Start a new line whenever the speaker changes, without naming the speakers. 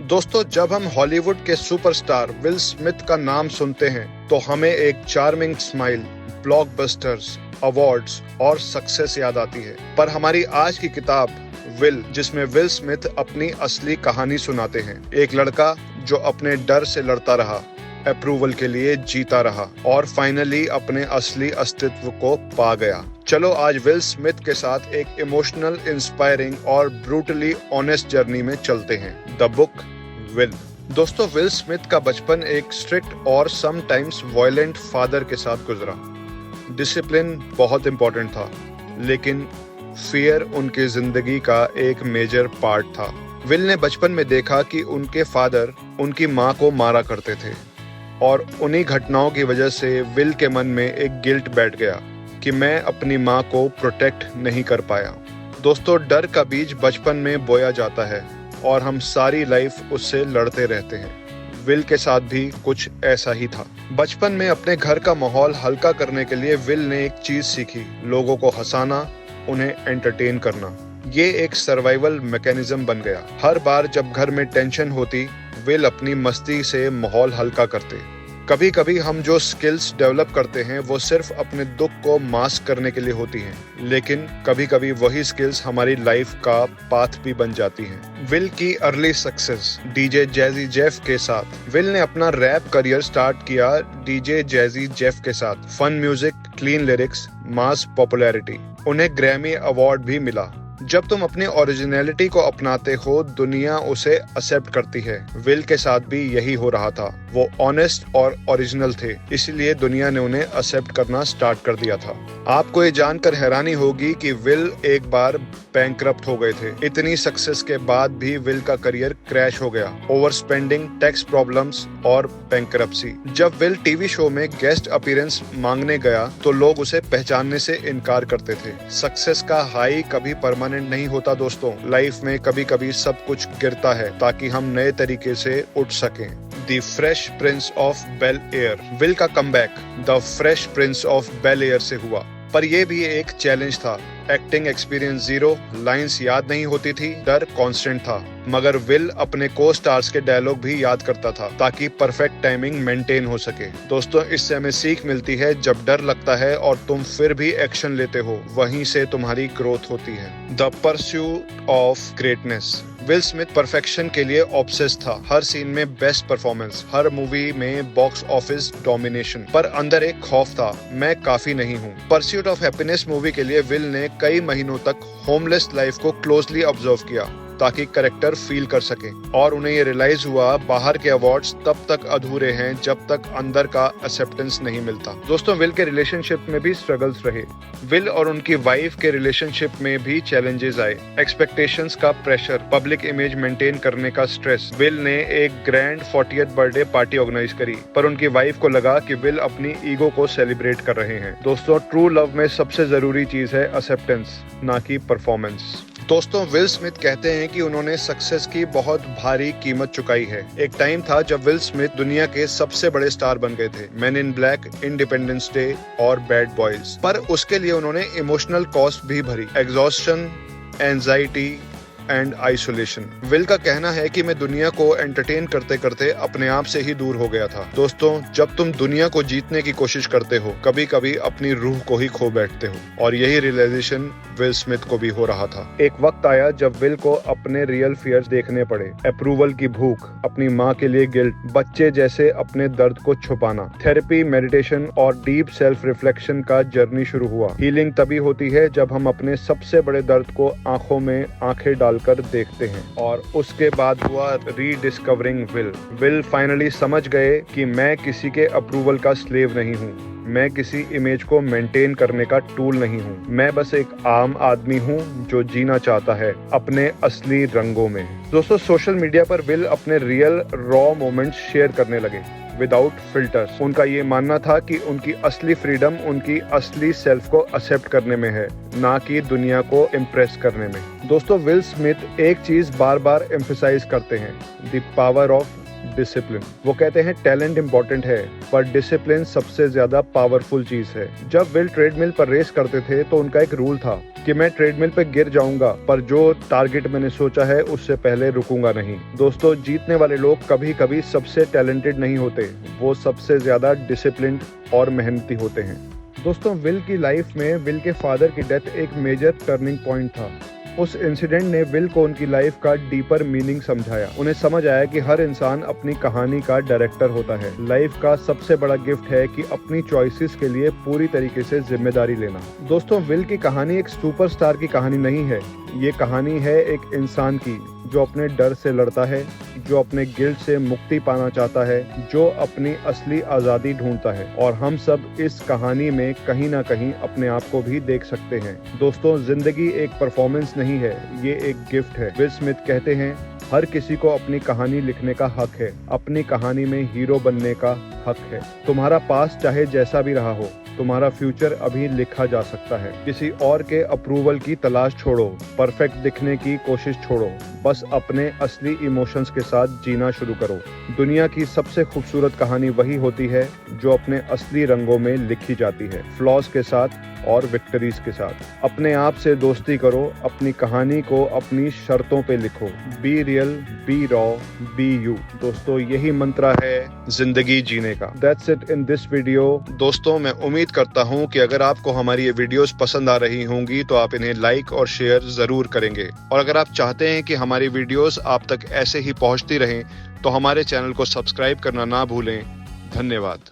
दोस्तों, जब हम हॉलीवुड के सुपरस्टार विल स्मिथ का नाम सुनते हैं तो हमें एक चार्मिंग स्माइल, ब्लॉकबस्टर्स, अवार्ड्स और सक्सेस याद आती है। पर हमारी आज की किताब विल, जिसमें विल स्मिथ अपनी असली कहानी सुनाते हैं। एक लड़का जो अपने डर से लड़ता रहा, अप्रूवल के लिए जीता रहा और फाइनली अपने असली अस्तित्व को पा गया। चलो आज विल स्मिथ के साथ एक इमोशनल, इंस्पायरिंग और ब्रूटली ऑनेस्ट जर्नी में चलते हैं। The book will. दोस्तों, विल स्मिथ का बचपन एक स्ट्रिक्ट और समटाइम्स वायलेंट फादर के साथ गुजरा। डिसिप्लिन बहुत इंपॉर्टेंट था, लेकिन फियर उनकी जिंदगी का एक मेजर पार्ट था। विल ने बचपन में देखा कि उनके फादर उनकी माँ को मारा करते थे और उन्हीं घटनाओं की वजह से विल के मन में एक गिल्ट बैठ गया कि मैं अपनी माँ को प्रोटेक्ट नहीं कर पाया। दोस्तों, डर का बीज बचपन में बोया जाता है और हम सारी लाइफ उससे लड़ते रहते हैं। विल के साथ भी कुछ ऐसा ही था। बचपन में अपने घर का माहौल हल्का करने के लिए विल ने एक चीज सीखी: लोगों को हंसाना, उन्हें एंटरटेन करना। ये एक सर्वाइवल मैकेनिज्म बन गया। हर बार जब घर में टेंशन होती, विल अपनी मस्ती से माहौल हल्का करते। कभी कभी हम जो स्किल्स डेवलप करते हैं वो सिर्फ अपने दुख को मास्क करने के लिए होती हैं, लेकिन कभी कभी वही स्किल्स हमारी लाइफ का पाथ भी बन जाती हैं। विल की early success DJ jazzy Jeff के साथ। विल ने अपना रैप करियर स्टार्ट किया डीजे जैजी जेफ के साथ। फन म्यूजिक, क्लीन लिरिक्स, मास पॉपुलैरिटी। उन्हें ग्रैमी अवार्ड भी मिला। जब तुम अपनी ओरिजिनलिटी को अपनाते हो, दुनिया उसे एक्सेप्ट करती है। विल के साथ भी यही हो रहा था। वो ऑनेस्ट और ओरिजिनल थे, इसलिए दुनिया ने उन्हें एक्सेप्ट करना स्टार्ट कर दिया था। आपको ये जानकर हैरानी होगी कि विल एक बार बैंकरप्ट हो गए थे। इतनी सक्सेस के बाद भी विल का करियर क्रैश हो गया। ओवर स्पेंडिंग, टैक्स प्रॉब्लम्स और बैंकरप्सी। जब विल टीवी शो में गेस्ट अपीयरेंस मांगने गया तो लोग उसे पहचानने से इनकार करते थे। सक्सेस का हाई कभी परमानेंट नहीं होता दोस्तों। लाइफ में कभी कभी सब कुछ गिरता है ताकि हम नए तरीके से उठ सकें। The fresh prince of Bel Air. Will का comeback the fresh prince of Bel Air से हुआ, पर यह भी एक चैलेंज था। एक्टिंग एक्सपीरियंस जीरो, लाइंस याद नहीं होती थी, डर कांस्टेंट था। मगर विल अपने को स्टार्स के डायलॉग भी याद करता था ताकि परफेक्ट टाइमिंग मेंटेन हो सके। दोस्तों, इससे हमें सीख मिलती है, जब डर लगता है और तुम फिर भी एक्शन लेते हो, वहीं से तुम्हारी ग्रोथ होती है। The pursuit of greatness. Will Smith perfection के लिए ऑब्सेस्ड था। हर सीन में बेस्ट परफॉर्मेंस, हर मूवी में बॉक्स ऑफिस डोमिनेशन, पर अंदर एक खौफ था, मैं काफी नहीं हूँ। परस्यूट ऑफ हैप्पीनेस मूवी के लिए विल ने कई महीनों तक होमलेस लाइफ को क्लोजली ऑब्जर्व किया ताकि कैरेक्टर फील कर सके, और उन्हें ये रियलाइज हुआ बाहर के अवार्ड्स तब तक अधूरे हैं जब तक अंदर का एक्सेप्टेंस नहीं मिलता। दोस्तों, विल के रिलेशनशिप में भी स्ट्रगल्स रहे। विल और उनकी वाइफ के रिलेशनशिप में भी चैलेंजेस आए। एक्सपेक्टेशंस का प्रेशर, पब्लिक इमेज मेंटेन करने का स्ट्रेस। विल ने एक grand 40th birthday party organise करी, पर उनकी वाइफ को लगा कि विल अपनी ईगो को सेलिब्रेट कर रहे हैं। दोस्तों, ट्रू लव में सबसे जरूरी चीज है एक्सेप्टेंस, ना कि परफॉर्मेंस। दोस्तों, विल स्मिथ कहते हैं कि उन्होंने सक्सेस की बहुत भारी कीमत चुकाई है। एक टाइम था जब विल स्मिथ दुनिया के सबसे बड़े स्टार बन गए थे, man in black, independence day और बैड बॉयज। पर उसके लिए उन्होंने इमोशनल कॉस्ट भी भरी, exhaustion, anxiety and isolation. Will का कहना है कि मैं दुनिया को एंटरटेन करते करते अपने आप से ही दूर हो गया था। दोस्तों, जब तुम दुनिया को जीतने की कोशिश करते हो, कभी कभी अपनी रूह को ही खो बैठते हो, और यही रियलाइजेशन विल स्मिथ को भी हो रहा था। एक वक्त आया जब विल को अपने रियल फियर्स देखने पड़े। अप्रूवल की भूख, अपनी माँ के लिए गिल्ट, बच्चे जैसे अपने दर्द को छुपाना। थेरेपी, मेडिटेशन और डीप सेल्फ रिफ्लेक्शन का जर्नी शुरू हुआ। हीलिंग तभी होती है जब हम अपने सबसे बड़े दर्द को आंखों में आंखें डालकर देखते हैं। और उसके बाद हुआ रीडिस्कवरिंग विल। विल फाइनली समझ गए कि मैं किसी के अप्रूवल का स्लेव नहीं हूँ, मैं किसी इमेज को मेंटेन करने का टूल नहीं हूँ। मैं बस एक आम आदमी हूँ जो जीना चाहता है अपने असली रंगों में। दोस्तों, सोशल मीडिया पर विल अपने रियल रॉ मोमेंट्स शेयर करने लगे, विदाउट फिल्टर्स। उनका ये मानना था कि उनकी असली फ्रीडम उनकी असली सेल्फ को एक्सेप्ट करने में है, ना कि दुनिया को इम्प्रेस करने में। दोस्तों, विल स्मिथ एक चीज बार बार एम्फसाइज करते हैं, द पावर ऑफ डिसिप्लिन। वो कहते हैं टैलेंट इंपॉर्टेंट है पर डिसिप्लिन सबसे ज्यादा पावरफुल चीज है। जब विल ट्रेडमिल पर रेस करते थे तो उनका एक रूल था कि मैं ट्रेडमिल पे गिर जाऊंगा पर जो टारगेट मैंने सोचा है उससे पहले रुकूंगा नहीं। दोस्तों, जीतने वाले लोग कभी कभी सबसे टैलेंटेड नहीं होते, वो सबसे ज्यादा डिसिप्लिन्ड और मेहनती होते हैं। दोस्तों, विल की लाइफ में विल के फादर की डेथ एक मेजर टर्निंग पॉइंट था। उस इंसिडेंट ने विल को उनकी लाइफ का डीपर मीनिंग समझाया। उन्हें समझ आया कि हर इंसान अपनी कहानी का डायरेक्टर होता है। लाइफ का सबसे बड़ा गिफ्ट है कि अपनी चॉइसेस के लिए पूरी तरीके से जिम्मेदारी लेना। दोस्तों, विल की कहानी एक सुपरस्टार की कहानी नहीं है, ये कहानी है एक इंसान की जो अपने डर से लड़ता है, जो अपने गिल्ट से मुक्ति पाना चाहता है, जो अपनी असली आजादी ढूंढता है। और हम सब इस कहानी में कहीं ना कहीं अपने आप को भी देख सकते हैं। दोस्तों, जिंदगी एक परफॉर्मेंस नहीं है, ये एक गिफ्ट है। विल स्मिथ कहते हैं, हर किसी को अपनी कहानी लिखने का हक है, अपनी कहानी में हीरो बनने का हक है। तुम्हारा पास्ट चाहे जैसा भी रहा हो, तुम्हारा फ्यूचर अभी लिखा जा सकता है। किसी और के अप्रूवल की तलाश छोड़ो, परफेक्ट दिखने की कोशिश छोड़ो, बस अपने असली इमोशंस के साथ जीना शुरू करो। दुनिया की सबसे खूबसूरत कहानी वही होती है जो अपने असली रंगों में लिखी जाती है, फ्लॉज के साथ और विक्ट्रीज के साथ। अपने आप से दोस्ती करो, अपनी कहानी को अपनी शर्तों पे लिखो। Be real, be raw, be you. दोस्तों, यही मंत्र है जिंदगी जीने का। That's it in this video. दोस्तों, मैं उम्मीद करता हूँ कि अगर आपको हमारी ये वीडियोस पसंद आ रही होंगी तो आप इन्हें लाइक और शेयर जरूर करेंगे। और अगर आप चाहते हैं कि हमारी वीडियोस आप तक ऐसे ही पहुंचती रहें तो हमारे चैनल को सब्सक्राइब करना ना भूलें। धन्यवाद।